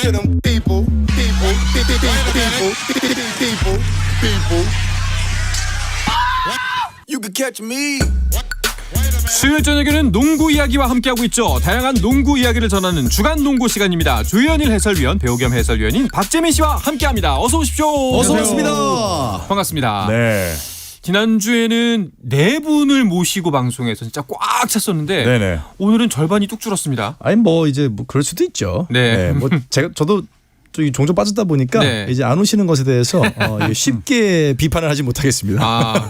to them people. You can catch me. 수요일 저녁에는 농구 이야기와 함께하고 있죠. 다양한 농구 이야기를 전하는 주간 농구 시간입니다. 조현일 해설위원, 배우 겸 해설위원인 박재민 씨와 함께합니다. 어서 오십시오. 어서 오십니다. 반갑습니다. 네. 지난주에는 네 분을 모시고 방송해서 진짜 꽉 찼었는데 네네. 오늘은 절반이 뚝 줄었습니다. 아니 뭐 이제 뭐 그럴 수도 있죠. 네. 뭐 저도 종종 빠졌다 보니까 네. 이제 안 오시는 것에 대해서 쉽게 비판을 하지 못하겠습니다.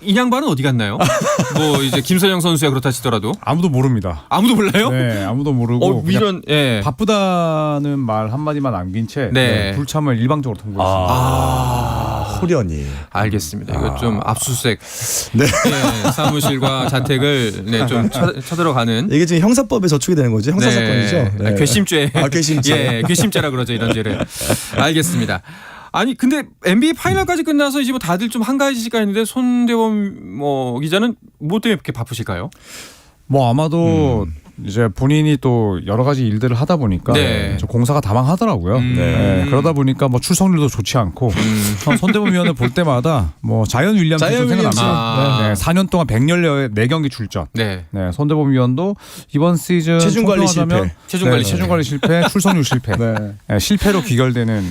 이 양반은 어디 갔나요? 뭐 이제 김선영 선수야 그렇다 치더라도 아무도 모릅니다. 아무도 몰라요? 네, 아무도 모르고 이런 바쁘다는 말 한마디만 남긴 채 네. 불참을 일방적으로 통보했습니다. 호련히. 알겠습니다. 이거 좀 압수수색 네. 사무실과 자택을 좀 쳐들어가는 이게 지금 형사법에 저촉이 되는 거죠. 형사 사건이죠. 네. 궤심죄. 궤심죄. 궤심죄라 그러죠 이런 죄를. 알겠습니다. 아니 근데 NBA 파이널까지 끝나서 이제 뭐 다들 좀 한가해지실까 했는데 손대범 기자는 뭐 때문에 이렇게 바쁘실까요? 뭐 아마도 이제 본인이 또 여러 가지 일들을 하다 보니까 네. 공사가 다망하더라고요. 네. 그러다 보니까 뭐 출석률도 좋지 않고 손대범 위원을 볼 때마다 뭐 자이언 윌리엄스 생각납니다. 네. 4년 동안 114경기 출전. 네. 네. 손대범 위원도 이번 시즌 체중 관리 실패. 체중 관리 실패, 출석률 실패. 네, 실패로 귀결되는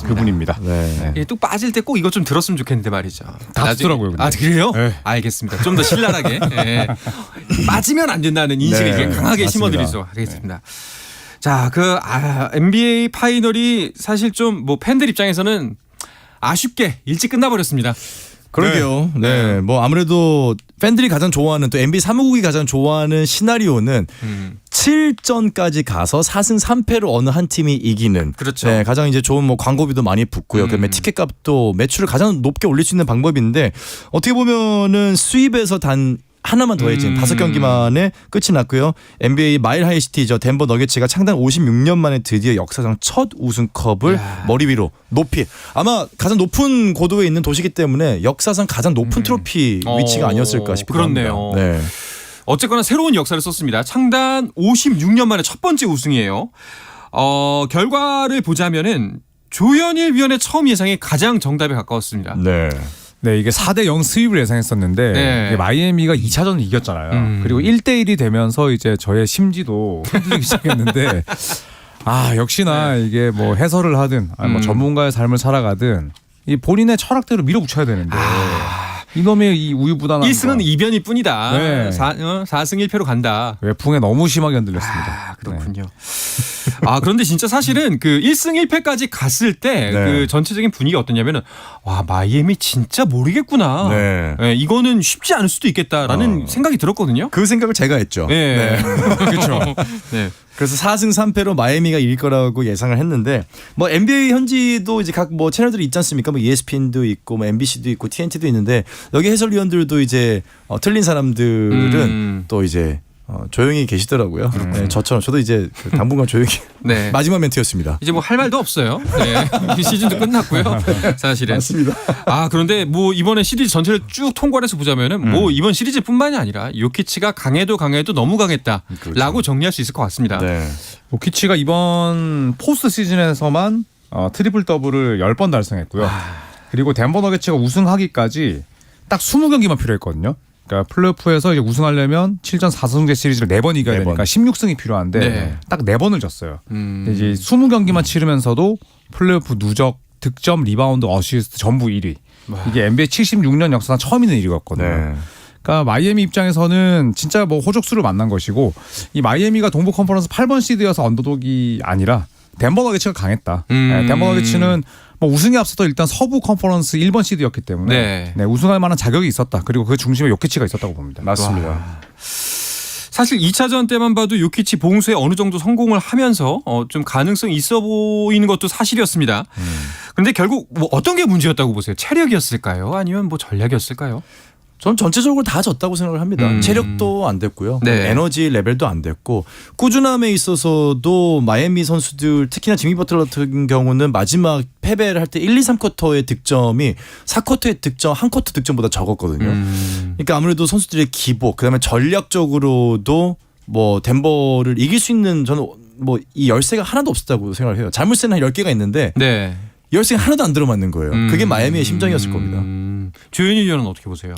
그분입니다. 네. 뚝 빠질 때 꼭 이것 좀 들었으면 좋겠는데 말이죠. 다 듣더라고요. 아 그래요? 네. 알겠습니다. 좀 더 신랄하게 빠지면 안 된다는 인식을 네. 강하게 맞습니다. 심어드리도록 하겠습니다. 자, NBA 파이널이 사실 좀 뭐 팬들 입장에서는 아쉽게 일찍 끝나버렸습니다. 그러게요. 네. 뭐 아무래도 팬들이 가장 좋아하는 또 NBA 사무국이 가장 좋아하는 시나리오는 7전까지 가서 4승 3패로 어느 한 팀이 이기는. 그렇죠. 네, 가장 이제 좋은 뭐 광고비도 많이 붙고요. 그다음에 티켓값도 매출을 가장 높게 올릴 수 있는 방법인데 어떻게 보면은 수입에서 단 하나만 더해진 5경기 만에 끝이 났고요. NBA 마일 하이시티죠. 덴버 너게츠가 창단 56년 만에 드디어 역사상 첫 우승컵을 머리 위로 높이 아마 가장 높은 고도에 있는 도시이기 때문에 역사상 가장 높은 트로피 위치가 아니었을까 싶기도 그렇네요. 합니다. 네. 어쨌거나 새로운 역사를 썼습니다. 창단 56년 만에 첫 번째 우승이에요. 결과를 보자면은 조현일 위원의 처음 예상이 가장 정답에 가까웠습니다. 네. 네, 이게 4대0 스윕을 예상했었는데 네. 이게 마이애미가 2차전을 이겼잖아요. 그리고 1대1이 되면서 이제 저의 심지도 흔들리기 시작했는데 역시나 이게 뭐 해설을 하든 아니 뭐 전문가의 삶을 살아가든 이 본인의 철학대로 밀어붙여야 되는데 이놈의 이 우유부단한 1승은 이변일 뿐이다. 네. 4승 1패로 간다. 외풍에 너무 심하게 흔들렸습니다. 그렇군요. 그런데 진짜 사실은 그 1승 1패까지 갔을 때 그 전체적인 분위기가 어떠냐면은 마이애미 진짜 모르겠구나. 네. 이거는 쉽지 않을 수도 있겠다라는 생각이 들었거든요. 그 생각을 제가 했죠. 네. 그렇죠. 네. 그래서 4승 3패로 마이애미가 이길 거라고 예상을 했는데 뭐 NBA 현지도 이제 각 뭐 채널들이 있지 않습니까? 뭐 ESPN도 있고 뭐 MBC도 있고 TNT도 있는데 여기 해설위원들도 이제 틀린 사람들은 또 이제 조용히 계시더라고요. 네, 저처럼 저도 이제 당분간 조용히 네. 마지막 멘트였습니다. 이제 뭐 할 말도 없어요. 네. 시즌도 끝났고요. 사실은. 맞습니다. 그런데 뭐 이번에 시리즈 전체를 쭉 통과를 해서 보자면은 뭐 이번 시리즈뿐만이 아니라 요키치가 강해도 너무 강했다라고 그렇죠. 정리할 수 있을 것 같습니다. 네. 요키치가 이번 포스트 시즌에서만 트리플 더블을 10번 달성했고요. 그리고 덴버 너게츠가 우승하기까지 딱 20경기만 필요했거든요. 그러니까 플레이오프에서 이제 우승하려면 7전 4승제 시리즈를 4번 이겨야 되니까 16승이 필요한데 딱 4번을 졌어요. 이제 20경기만 치르면서도 플레이오프 누적, 득점, 리바운드, 어시스트 전부 1위. 이게 NBA 76년 역사상 처음 있는 일이었거든요. 네. 그러니까 마이애미 입장에서는 진짜 뭐 호족수를 만난 것이고 이 마이애미가 동부 컨퍼런스 8번 시드여서 언더독이 아니라 덴버 너게츠가 강했다. 네, 덴버 너게츠는 뭐 우승에 앞서도 일단 서부 컨퍼런스 1번 시드였기 때문에 우승할 만한 자격이 있었다. 그리고 그 중심에 요키치가 있었다고 봅니다. 맞습니다. 사실 2차전 때만 봐도 요키치 봉쇄에 어느 정도 성공을 하면서 좀 가능성이 있어 보이는 것도 사실이었습니다. 그런데 결국 뭐 어떤 게 문제였다고 보세요? 체력이었을까요? 아니면 뭐 전략이었을까요? 전 전체적으로 다 졌다고 생각을 합니다. 체력도 안 됐고요. 에너지 레벨도 안 됐고 꾸준함에 있어서도 마이애미 선수들 특히나 지미 버틀러 같은 경우는 마지막 패배를 할 때 1, 2, 3쿼터의 득점이 4쿼터의 득점, 한 쿼터 득점보다 적었거든요. 그러니까 아무래도 선수들의 기복, 그다음에 전략적으로도 뭐 덴버를 이길 수 있는 저는 뭐 이 열쇠가 하나도 없었다고 생각을 해요. 자물쇠는 한 10개가 있는데 네. 열쇠가 하나도 안 들어맞는 거예요. 그게 마이애미의 심정이었을 겁니다. 조현일 위원은 어떻게 보세요?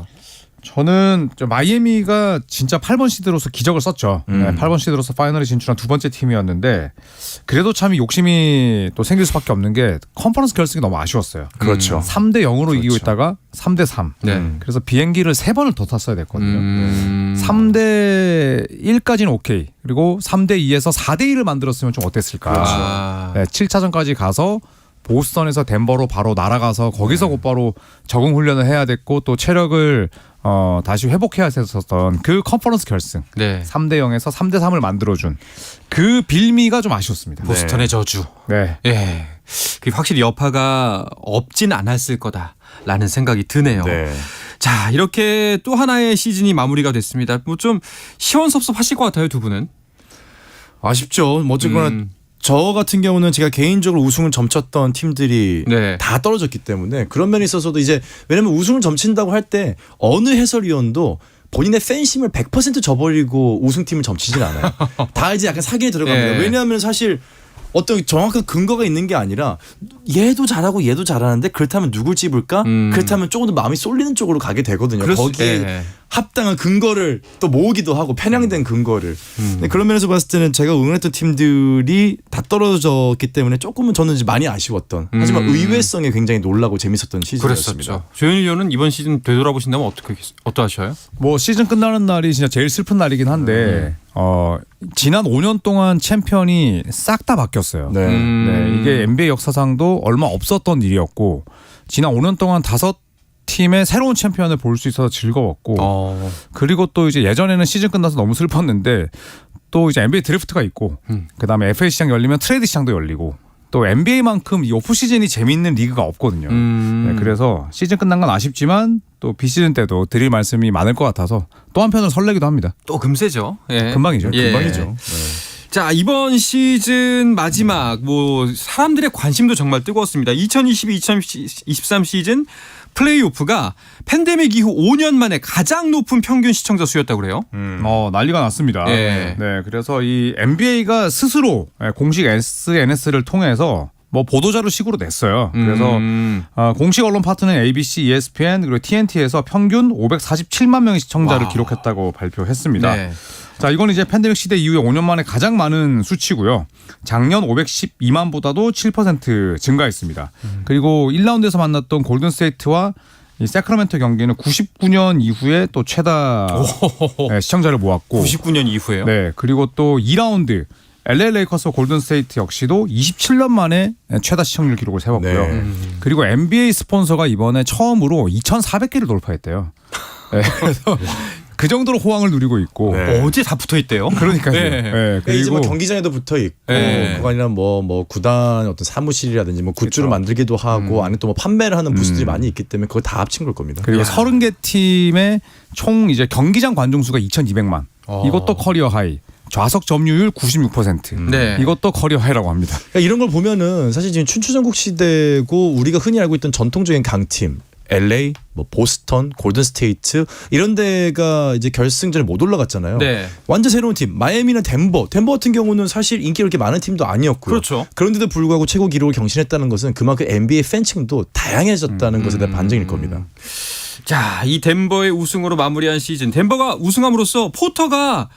저는 마이애미가 진짜 8번 시드로서 기적을 썼죠. 네, 8번 시드로서 파이널에 진출한 두 번째 팀이었는데 그래도 참 욕심이 또 생길 수밖에 없는 게 컨퍼런스 결승이 너무 아쉬웠어요. 그렇죠. 3대 0으로 이기고 있다가 3대 3. 네. 그래서 비행기를 3번을 더 탔어야 됐거든요. 3대 1까지는 오케이. 그리고 3대 2에서 4대 1을 만들었으면 좀 어땠을까. 그렇죠. 네, 7차전까지 가서 보스턴에서 덴버로 바로 날아가서 거기서 곧바로 적응 훈련을 해야 됐고 또 체력을 다시 회복해야 됐었던 그 컨퍼런스 결승 네. 3대 0에서 3대 3을 만들어준 그 빌미가 좀 아쉬웠습니다. 보스턴의 저주. 네. 예. 그 확실히 여파가 없진 않았을 거다라는 생각이 드네요. 네. 자, 이렇게 또 하나의 시즌이 마무리가 됐습니다. 뭐 좀 시원섭섭하실 것 같아요, 두 분은. 아쉽죠. 뭐 어쨌거나 저 같은 경우는 제가 개인적으로 우승을 점쳤던 팀들이 네. 다 떨어졌기 때문에 그런 면에 있어서도 이제 왜냐면 우승을 점친다고 할 때 어느 해설위원도 본인의 팬심을 100% 저버리고 우승팀을 점치진 않아요. 다 이제 약간 사기에 들어갑니다. 네. 왜냐하면 사실 어떤 정확한 근거가 있는 게 아니라 얘도 잘하고 얘도 잘하는데 그렇다면 누굴 찝을까? 그렇다면 조금 더 마음이 쏠리는 쪽으로 가게 되거든요. 거기에 네. 합당한 근거를 또 모으기도 하고 편향된 근거를. 네, 그런 면에서 봤을 때는 제가 응원했던 팀들이 다 떨어졌기 때문에 조금은 저는 이제 많이 아쉬웠던 하지만 의외성에 굉장히 놀라고 재밌었던 시즌이었습니다. 그랬었죠. 조현일 위원은 이번 시즌 되돌아보신다면 어떠하셔요? 뭐 시즌 끝나는 날이 진짜 제일 슬픈 날이긴 한데 지난 5년 동안 챔피언이 싹 다 바뀌었어요. 네. 네, 이게 NBA 역사상도 얼마 없었던 일이었고 지난 5년 동안 5팀의 새로운 챔피언을 볼 수 있어서 즐거웠고 그리고 또 이제 예전에는 시즌 끝나서 너무 슬펐는데 또 이제 NBA 드래프트가 있고 그다음에 FA 시장 열리면 트레이드 시장도 열리고 또 NBA만큼 이 오프 시즌이 재미있는 리그가 없거든요. 네, 그래서 시즌 끝난 건 아쉽지만 또 비시즌 때도 드릴 말씀이 많을 것 같아서 또 한편으로 설레기도 합니다. 또 금세죠. 예. 금방이죠. 예. 금방이죠. 자, 이번 시즌 마지막 뭐 사람들의 관심도 정말 뜨거웠습니다. 2022-2023 시즌 플레이오프가 팬데믹 이후 5년 만에 가장 높은 평균 시청자 수였다고 그래요. 난리가 났습니다. 예. 네, 그래서 이 NBA가 스스로 공식 SNS를 통해서 뭐 보도자료식으로 냈어요. 그래서 공식 언론 파트너인 ABC, ESPN 그리고 TNT에서 평균 547만 명의 시청자를 기록했다고 발표했습니다. 네. 자, 이건 이제 팬데믹 시대 이후에 5년 만에 가장 많은 수치고요. 작년 512만보다도 7% 증가했습니다. 그리고 1라운드에서 만났던 골든스테이트와 이 세크라멘토 경기는 99년 이후에 또 최다 시청자를 모았고 99년 이후에요. 네, 그리고 또 2라운드 LA 레이커스와 골든스테이트 역시도 27년 만에 최다 시청률 기록을 세웠고요. 네. 그리고 NBA 스폰서가 이번에 처음으로 2,400개를 돌파했대요. 네, 그래서 그 정도로 호황을 누리고 있고 네. 어제 다 붙어 있대요. 그러니까요. 네. 네, 이제 그리고 뭐 경기장에도 붙어 있고 네. 그거 아니라 뭐 구단 어떤 사무실이라든지 뭐 굿즈를 그렇죠. 만들기도 하고 안에 또 뭐 판매를 하는 부스들이 많이 있기 때문에 그걸 다 합친 걸 겁니다. 그리고 30개 팀의 총 이제 경기장 관중 수가 2,200만. 이것도 커리어 하이. 좌석 점유율 96%. 네. 이것도 커리어 하이라고 합니다. 그러니까 이런 걸 보면은 사실 지금 춘추전국 시대고 우리가 흔히 알고 있던 전통적인 강팀 LA, 뭐 보스턴, 골든스테이트 이런 데가 이제 결승전에 못 올라갔잖아요. 네. 완전 새로운 팀. 마이애미는 덴버 같은 경우는 사실 인기가 그렇게 많은 팀도 아니었고요. 그렇죠. 그런데도 불구하고 최고 기록을 경신했다는 것은 그만큼 NBA 팬층도 다양해졌다는 것에 대한 반증일 겁니다. 자, 이 덴버의 우승으로 마무리한 시즌. 덴버가 우승함으로써 포터가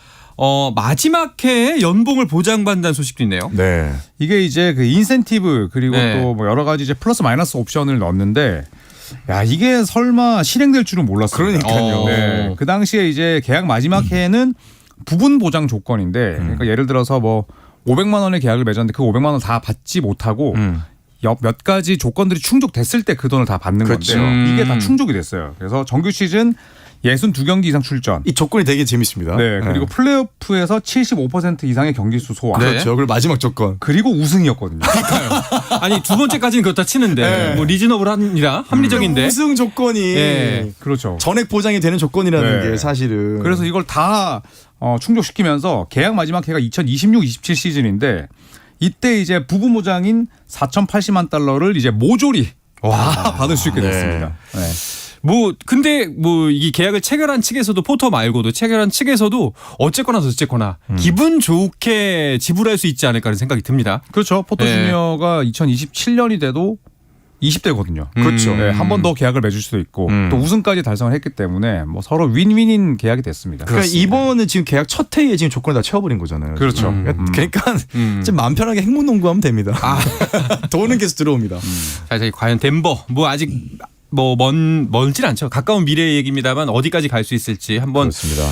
마지막 해에 연봉을 보장받는다는 소식도 있네요. 네. 이게 이제 그 인센티브 그리고 네. 또 뭐 여러 가지 이제 플러스 마이너스 옵션을 넣었는데 야, 이게 설마 실행될 줄은 몰랐어요. 그러니까요. 네. 그 당시에 이제 계약 마지막 해에는 부분 보장 조건인데 그러니까 예를 들어서 뭐 500만 원의 계약을 맺었는데 그 500만 원 다 받지 못하고 몇 가지 조건들이 충족됐을 때 그 돈을 다 받는 그렇죠. 건데요. 이게 다 충족이 됐어요. 그래서 정규 시즌 62경기 이상 출전. 이 조건이 되게 재밌습니다. 네, 그리고 플레이오프에서 75% 이상의 경기 수 소화. 네. 그렇죠. 그리고 마지막 조건. 그리고 우승이었거든요. 아니, 두 번째까지는 그렇다 치는데 네. 뭐 리즈너블합니다. 합리적인데. 우승 조건이 네. 그렇죠. 전액 보장이 되는 조건이라는 네. 게 사실은. 그래서 이걸 다 충족시키면서 계약 마지막 해가 2026-27 시즌인데 이때 이제 부분 보장인 $4,080만 이제 모조리 받을 수 있게 네. 됐습니다. 네. 근데 이 계약을 체결한 측에서도 포터 말고도 체결한 측에서도 어쨌거나 기분 좋게 지불할 수 있지 않을까 하는 생각이 듭니다. 그렇죠. 포터 네. 주니어가 2027년이 돼도 20대거든요. 그렇죠. 네, 한 번 더 계약을 맺을 수도 있고 음. 또 우승까지 달성을 했기 때문에 뭐 서로 윈윈인 계약이 됐습니다. 그러니까 이번에 지금 계약 첫 해에 지금 조건을 다 채워버린 거잖아요. 그렇죠. 그러니까 좀 마음 편하게 행문농구하면 됩니다. 돈은 계속 들어옵니다. 자, 이제 과연 덴버 아직 멀진 않죠. 가까운 미래의 얘기입니다만 어디까지 갈 수 있을지 한번 그렇습니다.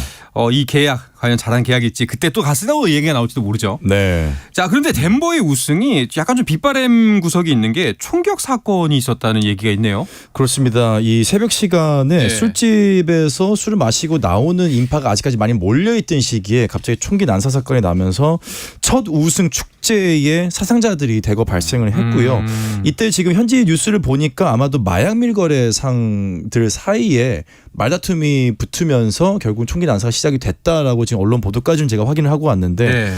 이 계약 과연 잘한 계약일지 그때 또 가스나워 얘기가 나올지도 모르죠. 네. 자, 그런데 덴버의 우승이 약간 좀 빗바람 구석이 있는 게 총격 사건이 있었다는 얘기가 있네요. 그렇습니다. 이 새벽 시간에 네. 술집에서 술을 마시고 나오는 인파가 아직까지 많이 몰려있던 시기에 갑자기 총기 난사 사건이 나면서 첫 우승 축제에 사상자들이 대거 발생을 했고요. 이때 지금 현지 뉴스를 보니까 아마도 마약 밀거래 상들 사이에 말다툼이 붙으면서 결국 총기 난사가 시작이 됐다라고 지금 언론 보도까지는 제가 확인을 하고 왔는데 네.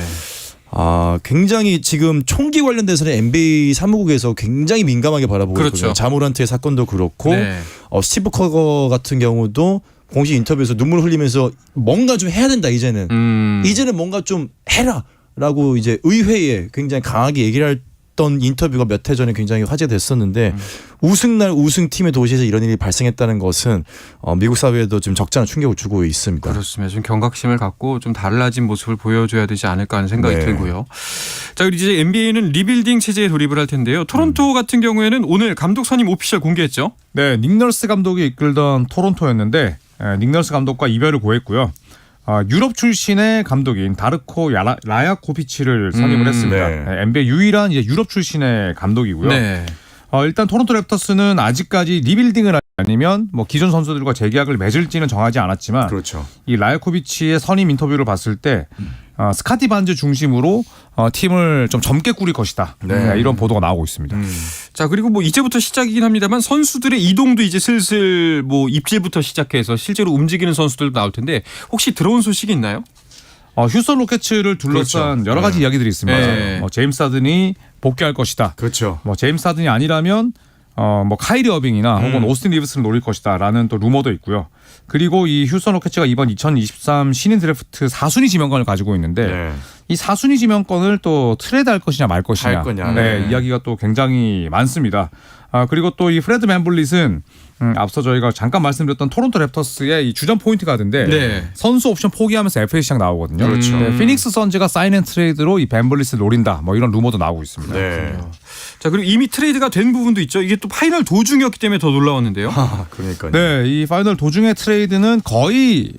굉장히 지금 총기 관련돼서는 NBA 사무국에서 굉장히 민감하게 바라보고 그렇죠. 있거든요. 자모란트의 사건도 그렇고 네. 스티브 커거 같은 경우도 공식 인터뷰에서 눈물 흘리면서 뭔가 좀 해야 된다 이제는 이제는 뭔가 좀 해라라고 이제 의회에 굉장히 강하게 얘기를 했던 인터뷰가 몇 해 전에 굉장히 화제됐었는데 우승날 우승팀의 도시에서 이런 일이 발생했다는 것은 미국 사회에도 좀 적잖은 충격을 주고 있습니다. 그렇습니다. 좀 경각심을 갖고 좀 달라진 모습을 보여줘야 되지 않을까 하는 생각이 네. 들고요. 자, 그리고 이제 NBA는 리빌딩 체제에 돌입을 할 텐데요. 토론토 같은 경우에는 오늘 감독 선임 오피셜 공개했죠. 네, 닉 널스 감독이 이끌던 토론토였는데 닉 널스 감독과 이별을 고했고요. 유럽 출신의 감독인 다르코 라야코비치를 선임을 했습니다. 네. NBA 유일한 이제 유럽 출신의 감독이고요. 네. 일단 토론토 랩터스는 아직까지 리빌딩을 아니면 뭐 기존 선수들과 재계약을 맺을지는 정하지 않았지만 그렇죠. 이 라야코비치의 선임 인터뷰를 봤을 때 스카티 반즈 중심으로 팀을 좀 젊게 꾸릴 것이다. 네. 이런 보도가 나오고 있습니다. 자, 그리고 이제부터 시작이긴 합니다만 선수들의 이동도 이제 슬슬 입질부터 시작해서 실제로 움직이는 선수들도 나올 텐데 혹시 들어온 소식이 있나요? 휴스턴 로켓츠를 둘러싼 그렇죠. 여러 가지 이야기들이 있습니다. 네. 제임스 하든이 복귀할 것이다. 그렇죠. 제임스 하든이 아니라면 카이리 어빙이나 혹은 오스틴 리브스를 노릴 것이다라는 또 루머도 있고요. 그리고 이 휴스턴 로켓츠가 이번 2023 신인 드래프트 4순위 지명권을 가지고 있는데 네. 이 4순위 지명권을 또 트레이드할 것이냐 말 것이냐 할 거냐. 네, 네. 이야기가 또 굉장히 많습니다. 그리고 또 이 프레드 밴블릿은 앞서 저희가 잠깐 말씀드렸던 토론토 랩터스의 이 주전 포인트 가드인데 네. 선수 옵션 포기하면서 FA 시장 나오거든요. 그렇죠. 네, 피닉스 선즈가 사인앤트레이드로 이 밴블릿을 노린다. 뭐 이런 루머도 나오고 있습니다. 네. 자, 그리고 이미 트레이드가 된 부분도 있죠. 이게 또 파이널 도중이었기 때문에 더 놀라웠는데요. 그러니까요. 네, 이 파이널 도중의 트레이드는 거의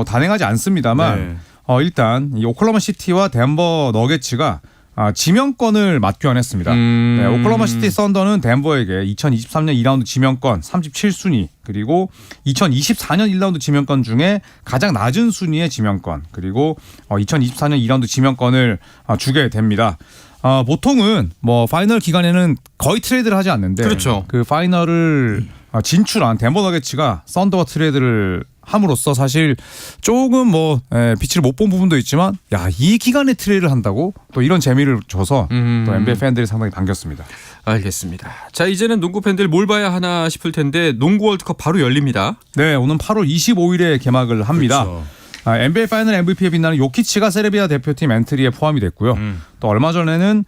단행하지 않습니다만 네. 일단 이 오클라호마 시티와 덴버 너게츠가 지명권을 맞교환했습니다. 네, 오클라호마 시티 썬더는 덴버에게 2023년 2라운드 지명권 37순위 그리고 2024년 1라운드 지명권 중에 가장 낮은 순위의 지명권 그리고 2024년 2라운드 지명권을 주게 됩니다. 보통은 파이널 기간에는 거의 트레이드를 하지 않는데 그렇죠. 그 파이널을 진출한 덴버 너게츠가 썬더와 트레이드를 함으로써 사실 조금 빛을 못 본 부분도 있지만 이 기간에 트레이드를 한다고 또 이런 재미를 줘서 또 NBA 팬들이 상당히 반겼습니다. 알겠습니다. 자, 이제는 농구 팬들 뭘 봐야 하나 싶을 텐데 농구 월드컵 바로 열립니다. 네, 오는 8월 25일에 개막을 합니다. 그렇죠. NBA 파이널 MVP에 빛나는 요키치가 세르비아 대표팀 엔트리에 포함이 됐고요. 또 얼마 전에는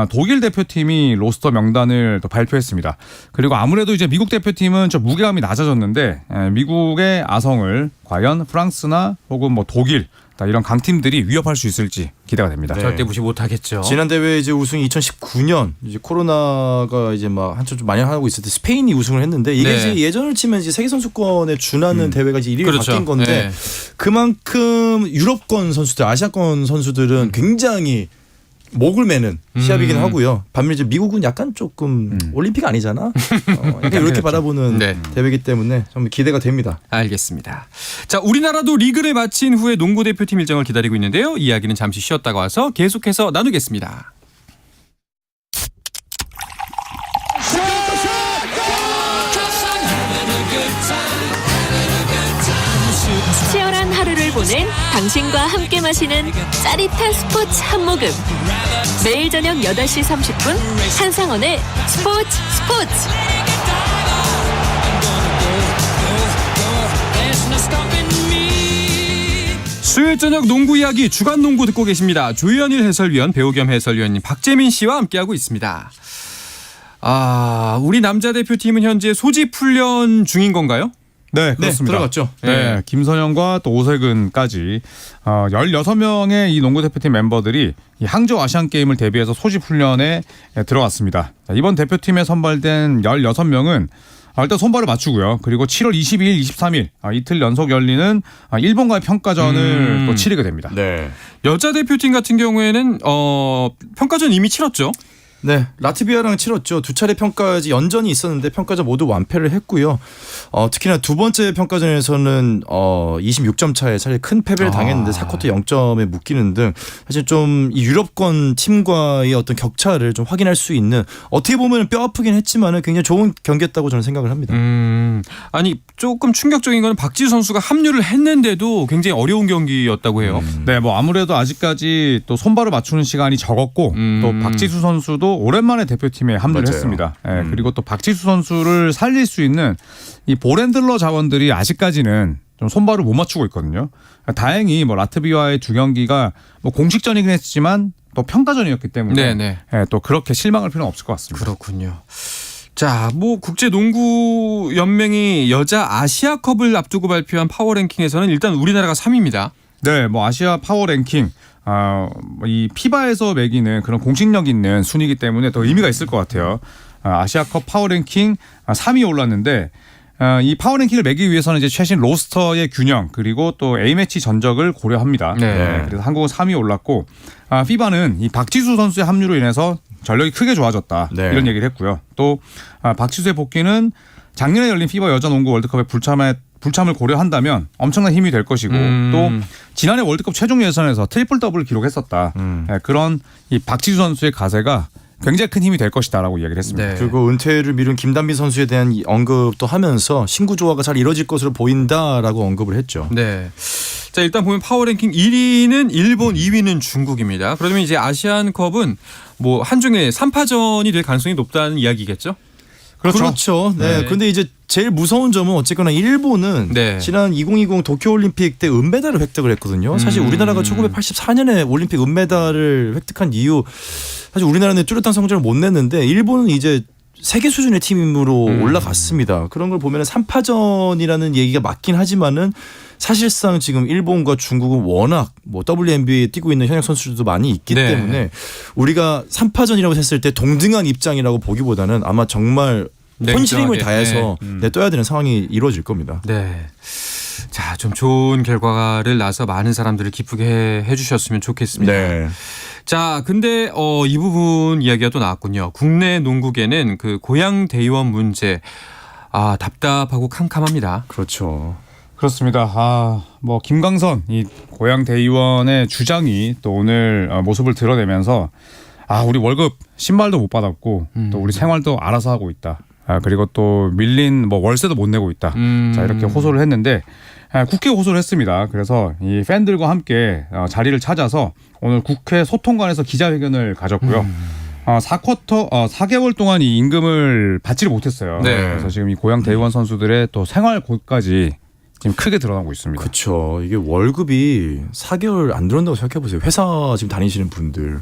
독일 대표팀이 로스터 명단을 또 발표했습니다. 그리고 아무래도 이제 미국 대표팀은 좀 무게감이 낮아졌는데 미국의 아성을 과연 프랑스나 혹은 독일 이런 강팀들이 위협할 수 있을지 기대가 됩니다. 네. 절대 무시 못하겠죠. 지난 대회 이제 우승이 2019년 이제 코로나가 이제 한참 좀 많이 하고 있을 때 스페인이 우승을 했는데 이게 네. 이제 예전을 치면 이제 세계 선수권에 준하는 대회가 이제 이름이 그렇죠. 바뀐 건데 네. 그만큼 유럽권 선수들, 아시아권 선수들은 굉장히 목을 매는 시합이긴 하고요. 반면 이제 미국은 약간 조금 올림픽 아니잖아. 약간 이렇게 바라보는 네. 대회이기 때문에 좀 기대가 됩니다. 알겠습니다. 자, 우리나라도 리그를 마친 후에 농구 대표팀 일정을 기다리고 있는데요. 이야기는 잠시 쉬었다가 와서 계속해서 나누겠습니다. 치열한 하루를 보낸 당신과 함께 마시는 짜릿한 스포츠 한 모금. 매일 저녁 8시 30분 한상원의 스포츠. 수요일 저녁 농구 이야기 주간 농구 듣고 계십니다. 조현일 해설위원, 배우 겸 해설위원님 박재민 씨와 함께하고 있습니다. 우리 남자 대표팀은 현재 소집 훈련 중인 건가요? 네, 네, 그렇습니다. 들어갔죠. 네, 김선영과 또 오세근까지 16명의 이 농구 대표팀 멤버들이 이 항저우 아시안 게임을 대비해서 소집 훈련에 들어갔습니다. 자, 이번 대표팀에 선발된 16명은 일단 손발을 맞추고요. 그리고 7월 22일, 23일 이틀 연속 열리는 일본과의 평가전을 또 치르게 됩니다. 네. 여자 대표팀 같은 경우에는 평가전 이미 치렀죠. 네, 라트비아랑 치렀죠. 두 차례 평가지 연전이 있었는데 평가전 모두 완패를 했고요. 특히나 두 번째 평가전에서는 26점 차에 사실 큰 패배를 당했는데 4쿼터 0점에 묶이는 등 사실 좀 이 유럽권 팀과의 어떤 격차를 좀 확인할 수 있는 어떻게 보면 뼈 아프긴 했지만은 굉장히 좋은 경기였다고 저는 생각을 합니다. 아니 조금 충격적인 거는 박지수 선수가 합류를 했는데도 굉장히 어려운 경기였다고 해요. 네, 뭐 아무래도 아직까지 또 손발을 맞추는 시간이 적었고 또 박지수 선수도 오랜만에 대표팀에 합류를 맞아요. 했습니다. 네, 그리고 또 박지수 선수를 살릴 수 있는 이 볼핸들러 자원들이 아직까지는 좀 손발을 못 맞추고 있거든요. 다행히 뭐 라트비아의 두 경기가 뭐 공식전이긴 했지만 또 평가전이었기 때문에 네네. 또 그렇게 실망할 필요는 없을 것 같습니다. 그렇군요. 자, 뭐 국제농구연맹이 여자 아시아컵을 앞두고 발표한 파워랭킹에서는 일단 우리나라가 3위입니다. 네, 뭐 아시아 파워 랭킹 이 피바에서 매기는 그런 공식력 있는 순위이기 때문에 더 의미가 있을 것 같아요. 아시아컵 파워 랭킹 3위에 올랐는데 이 파워 랭킹을 매기 위해서는 이제 최신 로스터의 균형 그리고 또 A매치 전적을 고려합니다. 네. 그래서 한국은 3위에 올랐고 피바는 이 박지수 선수의 합류로 인해서 전력이 크게 좋아졌다. 네. 이런 얘기를 했고요. 또 박지수의 복귀는 작년에 열린 피바 여자 농구 월드컵의 불참을 고려한다면 엄청난 힘이 될 것이고 또 지난해 월드컵 최종 예선에서 트리플 더블을 기록했었다. 네, 그런 이 박지수 선수의 가세가 굉장히 큰 힘이 될 것이다라고 얘기를 했습니다. 네. 그리고 은퇴를 미룬 김단비 선수에 대한 언급도 하면서 신구 조화가 잘 이뤄질 것으로 보인다라고 언급을 했죠. 네. 자, 일단 보면 파워랭킹 1위는 일본, 2위는 중국입니다. 그러면 이제 아시안컵은 뭐 한중에 3파전이 될 가능성이 높다는 이야기겠죠? 그렇죠. 네. 네. 근데 이제 제일 무서운 점은 어쨌거나 일본은 네. 지난 2020 도쿄올림픽 때 은메달을 획득을 했거든요. 사실 우리나라가 1984년에 올림픽 은메달을 획득한 이후 사실 우리나라는 뚜렷한 성적을 못 냈는데 일본은 이제 세계 수준의 팀으로 올라갔습니다. 그런 걸 보면 3파전이라는 얘기가 맞긴 하지만은 사실상 지금 일본과 중국은 워낙 뭐 WNBA에 뛰고 있는 현역 선수들도 많이 있기 네. 때문에 우리가 3파전이라고 했을 때 동등한 입장이라고 보기보다는 아마 정말 혼신 힘을 냉정하게. 다해서 떠야 되는 상황이 이루어질 겁니다. 네. 자, 좀 좋은 결과를 나서 많은 사람들을 기쁘게 해주셨으면 좋겠습니다. 네. 자, 근데 이 부분 이야기가 또 나왔군요. 국내 농구계는 그 고향 대의원 문제 답답하고 캄캄합니다. 그렇죠. 그렇습니다. 뭐 김광선 이 고향 대의원의 주장이 또 오늘 모습을 드러내면서 우리 월급 신발도 못 받았고 또 우리 생활도 알아서 하고 있다. 그리고 또 밀린 뭐 월세도 못 내고 있다. 자, 이렇게 호소를 했는데 국회 호소를 했습니다. 그래서 이 팬들과 함께 자리를 찾아서 오늘 국회 소통관에서 기자회견을 가졌고요. 4개월 동안 이 임금을 받지를 못했어요. 네. 그래서 지금 이 고향 대의원 선수들의 또 생활 고까지 지금 크게 드러나고 있습니다. 그렇죠. 이게 월급이 4개월 안 들어온다고 생각해 보세요. 회사 지금 다니시는 분들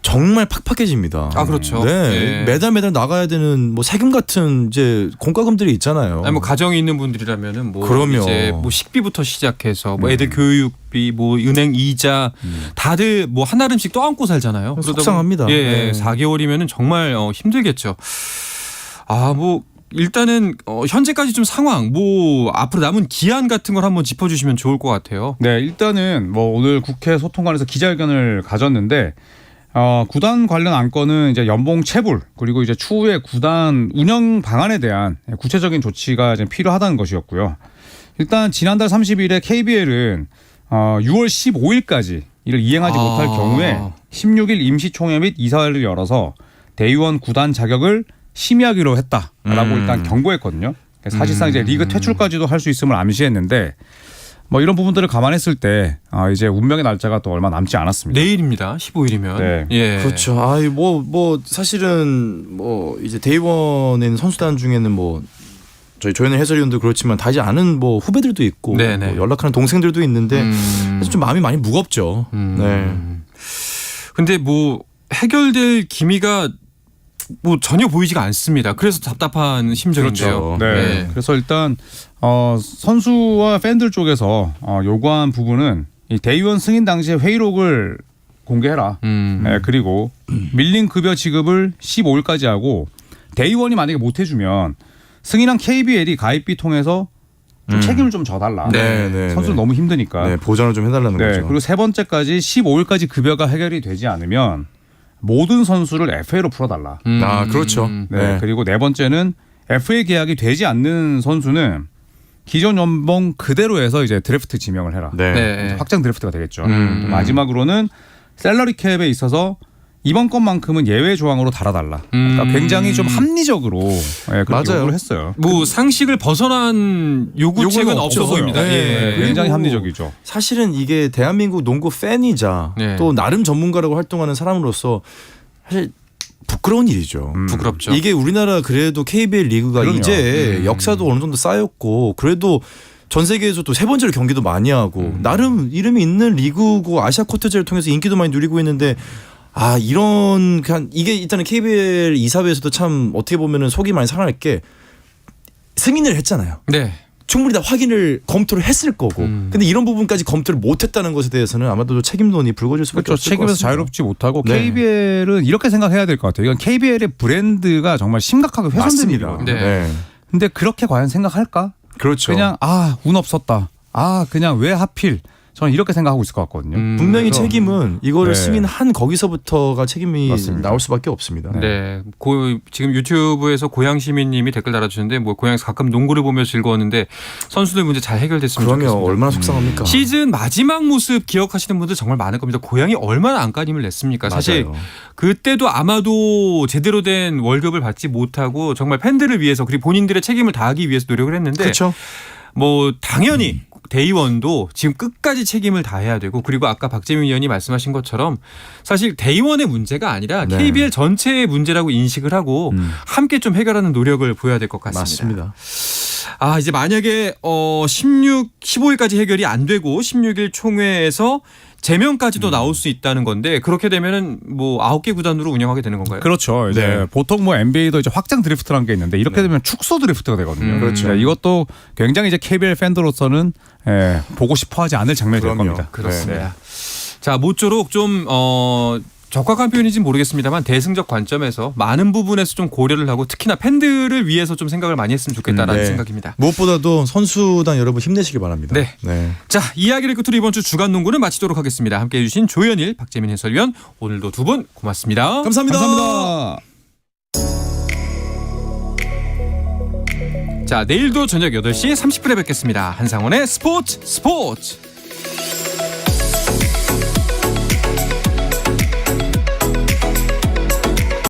정말 팍팍해집니다. 그렇죠. 네. 예. 매달 매달 나가야 되는 뭐 세금 같은 이제 공과금들이 있잖아요. 아니 뭐 가정이 있는 분들이라면은 뭐 그럼요. 이제 뭐 식비부터 시작해서 뭐 애들 교육비, 뭐 은행 이자 다들 뭐 한 알음씩 떠안고 살잖아요. 그러다 속상합니다. 예, 네. 4개월이면은 정말 힘들겠죠. 뭐 일단은 현재까지 좀 상황, 뭐 앞으로 남은 기한 같은 걸 한번 짚어주시면 좋을 것 같아요. 네, 일단은 뭐 오늘 국회 소통관에서 기자회견을 가졌는데 구단 관련 안건은 이제 연봉 체불 그리고 이제 추후에 구단 운영 방안에 대한 구체적인 조치가 이제 필요하다는 것이었고요. 일단 지난달 30일에 KBL은 6월 15일까지 이를 이행하지 못할 경우에 16일 임시총회 및 이사회를 열어서 대의원 구단 자격을 심의하기로 했다라고 일단 경고했거든요. 사실상 이제 리그 퇴출까지도 할 수 있음을 암시했는데 뭐 이런 부분들을 감안했을 때 이제 운명의 날짜가 또 얼마 남지 않았습니다. 내일입니다. 15일이면. 네. 예. 그렇죠. 뭐 사실은 뭐 이제 대의원인 선수단 중에는 뭐 저희 조현일 해설위원도 그렇지만 다 이제 아는 뭐 후배들도 있고 네네. 뭐 연락하는 동생들도 있는데 그래서 좀 마음이 많이 무겁죠. 네. 근데 뭐 해결될 기미가 뭐 전혀 보이지가 않습니다. 그래서 답답한 심정인데요. 그렇죠. 네. 그래서 일단 선수와 팬들 쪽에서 요구한 부분은 이 대의원 승인 당시의 회의록을 공개해라. 네, 그리고 밀린 급여 지급을 15일까지 하고 대의원이 만약에 못 해주면 승인한 KBL이 가입비 통해서 좀 책임을 좀 져달라. 네. 선수는 너무 힘드니까. 네, 보전을 좀 해달라는 네, 거죠. 그리고 세 번째까지 15일까지 급여가 해결이 되지 않으면 모든 선수를 FA로 풀어달라. 아, 그렇죠. 네, 그리고 네 번째는 FA 계약이 되지 않는 선수는 기존 연봉 그대로 해서 이제 드래프트 지명을 해라. 네. 네. 확장 드래프트가 되겠죠. 마지막으로는 샐러리 캡에 있어서 이번 건만큼은 예외 조항으로 달아달라. 그러니까 굉장히 좀 합리적으로 그렇게 맞아요. 요구를 했어요. 뭐 상식을 벗어난 요구책은 요구는 없어 없어서요. 보입니다. 네. 예. 그리고 굉장히 합리적이죠. 사실은 이게 대한민국 농구 팬이자 네. 또 나름 전문가라고 활동하는 사람으로서 사실 부끄러운 일이죠. 부끄럽죠. 이게 우리나라 그래도 KBL 리그가 그럼요. 이제 역사도 어느 정도 쌓였고 그래도 전 세계에서 또 세 번째로 경기도 많이 하고 나름 이름이 있는 리그고 아시아 쿼터제를 통해서 인기도 많이 누리고 있는데 이런 그냥 이게 일단은 KBL 이사회에서도 참 어떻게 보면은 속이 많이 상할 게 승인을 했잖아요. 네. 충분히 다 확인을 검토를 했을 거고 근데 이런 부분까지 검토를 못했다는 것에 대해서는 아마도 책임론이 불거질 수밖에 그렇죠. 없을 것 책임에서 같습니다. 자유롭지 못하고 네. KBL은 이렇게 생각해야 될 것 같아요. 이건 KBL의 브랜드가 정말 심각하게 훼손된 맞습니다. 일이거든요. 네. 근데 그렇게 과연 생각할까? 그렇죠. 그냥 운 없었다. 그냥 왜 하필? 저는 이렇게 생각하고 있을 것 같거든요. 분명히 그래서 책임은 이거를 네. 승인한 거기서부터가 책임이 맞습니다. 나올 수밖에 없습니다. 네. 지금 유튜브에서 고양시민님이 댓글 달아주셨는데 뭐 고양에서 가끔 농구를 보며 즐거웠는데 선수들 문제 잘 해결됐으면 그러면 좋겠습니다. 얼마나 속상합니까? 시즌 마지막 모습 기억하시는 분들 정말 많을 겁니다. 고양이 얼마나 안간힘을 냈습니까? 사실 맞아요. 그때도 아마도 제대로 된 월급을 받지 못하고 정말 팬들을 위해서 그리고 본인들의 책임을 다하기 위해서 노력을 했는데 그렇죠. 뭐 당연히 대의원도 지금 끝까지 책임을 다해야 되고 그리고 아까 박재민 의원이 말씀하신 것처럼 사실 대의원의 문제가 아니라 네. KBL 전체의 문제라고 인식을 하고 함께 좀 해결하는 노력을 보여야 될 것 같습니다. 맞습니다. 이제 만약에 15일까지 해결이 안 되고 16일 총회에서 제명까지도 나올 수 있다는 건데 그렇게 되면은 뭐 9개 구단으로 운영하게 되는 건가요? 그렇죠. 이제 네. 보통 뭐 NBA도 이제 확장 드래프트라는 게 있는데 이렇게 되면 축소 드래프트가 되거든요. 그렇죠. 네, 이것도 굉장히 이제 KBL 팬들로서는 보고 싶어하지 않을 장면이 될 그럼요. 겁니다. 그렇습니다. 자, 모쪼록 좀 적확한 표현인지는 모르겠습니다만 대승적 관점에서 많은 부분에서 좀 고려를 하고 특히나 팬들을 위해서 좀 생각을 많이 했으면 좋겠다라는 네. 생각입니다. 무엇보다도 선수단 여러분 힘내시길 바랍니다. 네. 자, 이야기를 끝으로 이번 주 주간 농구는 마치도록 하겠습니다. 함께해 주신 조현일, 박재민 해설위원 오늘도 두 분 고맙습니다. 감사합니다. 감사합니다. 자, 내일도 저녁 8시 30분에 뵙겠습니다. 한상원의 스포츠.